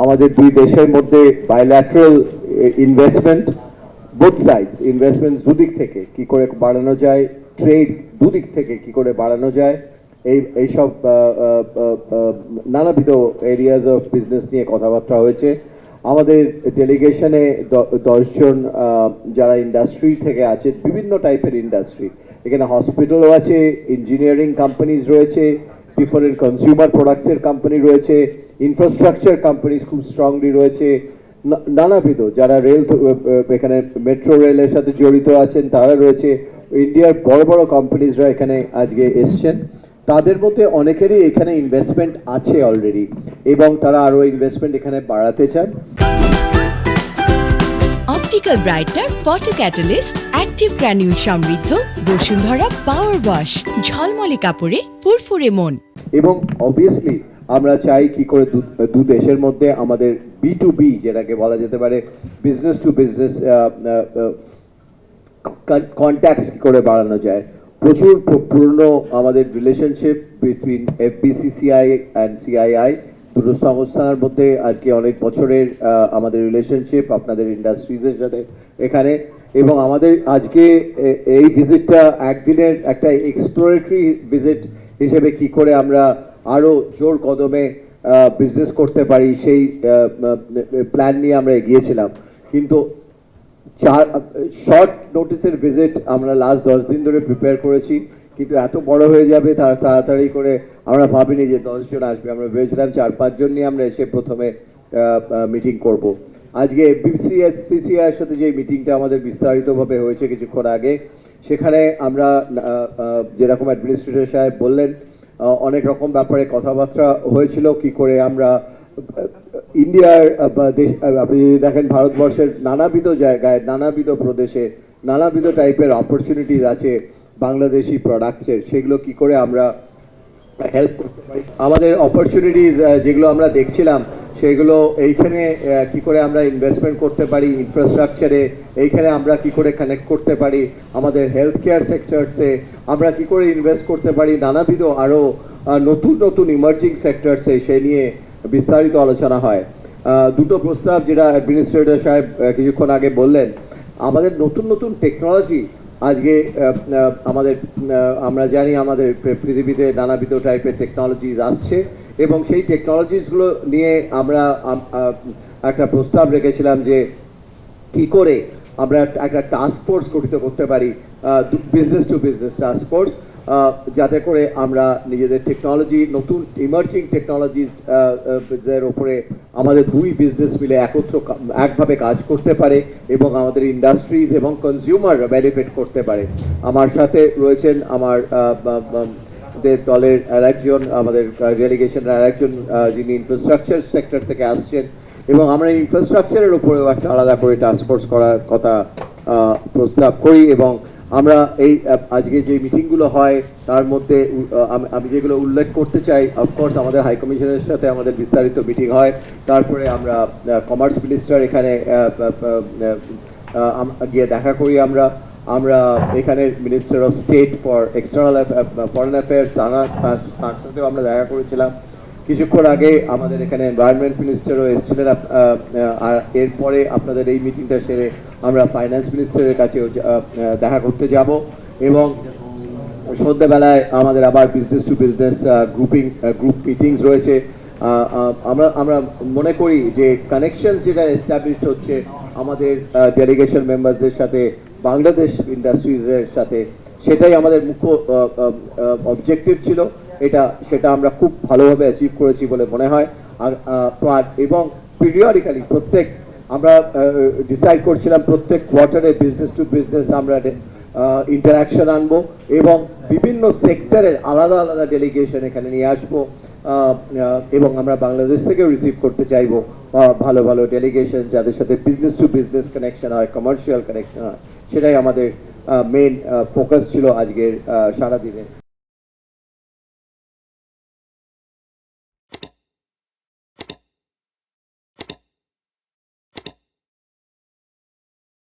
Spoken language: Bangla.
আমাদের দুই দেশের মধ্যে bilateral investment, both sides investment দুদিক থেকে কি করে বাড়ানো যায়, ট্রেড দুদিক থেকে কি করে বাড়ানো যায়, এইসব নানাবিধ এরিয়াজ অফ বিজনেস নিয়ে কথাবার্তা হয়েছে। আমাদের ডেলিগেশনে 10 জন যারা ইন্ডাস্ট্রি থেকে আছে, বিভিন্ন টাইপের ইন্ডাস্ট্রি, এখানে হসপিটালও আছে, ইঞ্জিনিয়ারিং কোম্পানিজ রয়েছে, ডিফারেন্ট কনজিউমার প্রোডাক্টসের কোম্পানি রয়েছে, ইনফ্রাস্ট্রাকচার কোম্পানিজ খুব স্ট্রংলি রয়েছে, নানাবিধ যারা রেল এখানে মেট্রো রেলের সাথে জড়িত আছেন তারা রয়েছে, ইন্ডিয়ার বড় বড় কোম্পানিজরা এখানে আজকে এসছেন। তাদের মধ্যে অনেকেরই এখানে ইনভেস্টমেন্ট আছে অলরেডি এবং তারা আরও ইনভেস্টমেন্ট এখানে বাড়াতে চান। Optical brighter photo catalyst active granule সমৃদ্ধ বসুন্ধরা পাওয়ার ওয়াশ, ঝলমলে কাপড়ে ফুরফুরে মন। এবং অবভিয়াসলি আমরা চাই কি করে দু দেশের মধ্যে আমাদের B2B যেটাকে বলা যেতে পারে বিজনেস টু বিজনেস কন্ট্যাক্টস কি করে বাড়ানো যায়। প্রচুর পুরনো আমাদের relationship between FBCCI and CII, দুটো সংস্থার মধ্যে আজকে অনেক বছরের আমাদের রিলেশনশিপ আপনাদের ইন্ডাস্ট্রিজের সাথে এখানে। এবং আমাদের আজকে এই ভিজিটটা একদিনের একটা এক্সপ্লোরেটরি ভিজিট হিসেবে কি করে আমরা আরও জোর কদমে বিজনেস করতে পারি সেই প্ল্যান নিয়ে আমরা এগিয়েছিলাম। কিন্তু শর্ট নোটিসের ভিজিট আমরা লাস্ট 10 দিন ধরে প্রিপেয়ার করেছি, কিন্তু এত বড় হয়ে যাবে তাড়াতাড়ি করে আমরা ভাবিনি যে 10 জন আসবে। আমরা ভেবেছিলাম 4-5 জন নিয়ে আমরা এসে প্রথমে মিটিং করব। আজকে BCCIর সাথে যে মিটিংটা আমাদের বিস্তারিতভাবে হয়েছে কিছুক্ষণ আগে, সেখানে আমরা যেরকম অ্যাডমিনিস্ট্রেটর সাহেব বললেন অনেক রকম ব্যাপারে কথাবার্তা হয়েছিল, কি করে আমরা ইন্ডিয়ার আপনি যদি দেখেন ভারতবর্ষের নানাবিধ জায়গায়, নানাবিধ প্রদেশে নানাবিধ টাইপের অপরচুনিটিস আছে বাংলাদেশি প্রোডাক্টসের, সেগুলো কি করে আমরা হেল্প করতে পারি। আমাদের অপরচুনিটিস যেগুলো আমরা দেখছিলাম সেগুলো এইখানে কি করে আমরা ইনভেস্টমেন্ট করতে পারি ইনফ্রাস্ট্রাকচারে, এইখানে আমরা কি করে কানেক্ট করতে পারি আমাদের হেলথ কেয়ার সেক্টরসে, আমরা কি করে ইনভেস্ট করতে পারি নানাবিধ আরও নতুন নতুন ইমার্জিং সেক্টরসে, সেই নিয়ে বিস্তারিত আলোচনা হয়। দুটো প্রস্তাব যেটা অ্যাডমিনিস্ট্রেটর সাহেব কিছুক্ষণ আগে বললেন, আমাদের নতুন নতুন টেকনোলজি আজকে আমাদের আমরা জানি আমাদের পৃথিবীতে নানাবিধ টাইপের টেকনোলজিস আসছে এবং সেই টেকনোলজিসগুলো নিয়ে আমরা একটা প্রস্তাব রেখেছিলাম যে কী করে আমরা একটা টাস্ক ফোর্স গঠিত করতে পারি, business to business task force, যাতে করে আমরা নিজেদের টেকনোলজি নতুন ইমার্জিং টেকনোলজিস এর ওপরে আমাদের দুই বিজনেস মিলে একভাবে কাজ করতে পারে এবং আমাদের ইন্ডাস্ট্রিজ এবং কনজিউমার বেনিফিট করতে পারে। আমার সাথে রয়েছেন আমার দলের আরেকজন, আমাদের ডেলিগেশনের আরেকজন যিনি ইনফ্রাস্ট্রাকচার সেক্টর থেকে আসছেন, এবং আমরা ইনফ্রাস্ট্রাকচারের উপরেও একটা আলাদা করে টাস্কফোর্স করার কথা প্রস্তাব করি। এবং আমরা এই আজকে যে মিটিংগুলো হয় তার মধ্যে আমি যেগুলো উল্লেখ করতে চাই, অফকোর্স আমাদের হাই কমিশনের সাথে আমাদের বিস্তারিত মিটিং হয়, তারপরে আমরা কমার্স মিনিস্টার এখানে গিয়ে দেখা করি, আমরা এখানে minister of state for external foreign affairs তার সাথেও আমরা দেখা করেছিলাম। কিছুক্ষণ আগে আমাদের এখানে এনভায়রনমেন্ট মিনিস্টারও এসেছিলেন, আর এরপরে আপনাদের এই মিটিংটা সেরে আমরা ফাইন্যান্স মিনিস্টারের কাছেও দেখা করতে যাব। এবং সন্ধ্যেবেলায় আমাদের আবার business to business group meetings রয়েছে। আমরা মনে করি যে কানেকশনস যেটা এস্টাবলিশড হচ্ছে আমাদের ডেলিগেশন মেম্বারসদের সাথে, বাংলাদেশ ইন্ডাস্ট্রিজের সাথে, সেটাই আমাদের মুখ্য অবজেক্টিভ ছিল। সেটা আমরা খুব ভালোভাবে অ্যাচিভ করেছি বলে মনে হয়। এবং পিরিয়ডিক্যালি আমরা ডিসাইড করছিলাম প্রত্যেক কোয়ার্টারে বিজনেস টু বিজনেস আমরা ইন্টারাকশন আনবো এবং বিভিন্ন সেক্টরের আলাদা আলাদা ডেলিগেশন এখানে নিয়ে আসবো, এবং আমরা বাংলাদেশ থেকেও রিসিভ করতে চাইবো ভালো ভালো ডেলিগেশন যাদের সাথে বিজনেস টু বিজনেস কানেকশন হয়, কমার্শিয়াল কানেকশন হয়। সেটাই আমাদের মেইন ফোকাস ছিল আজকের সারাদিনে।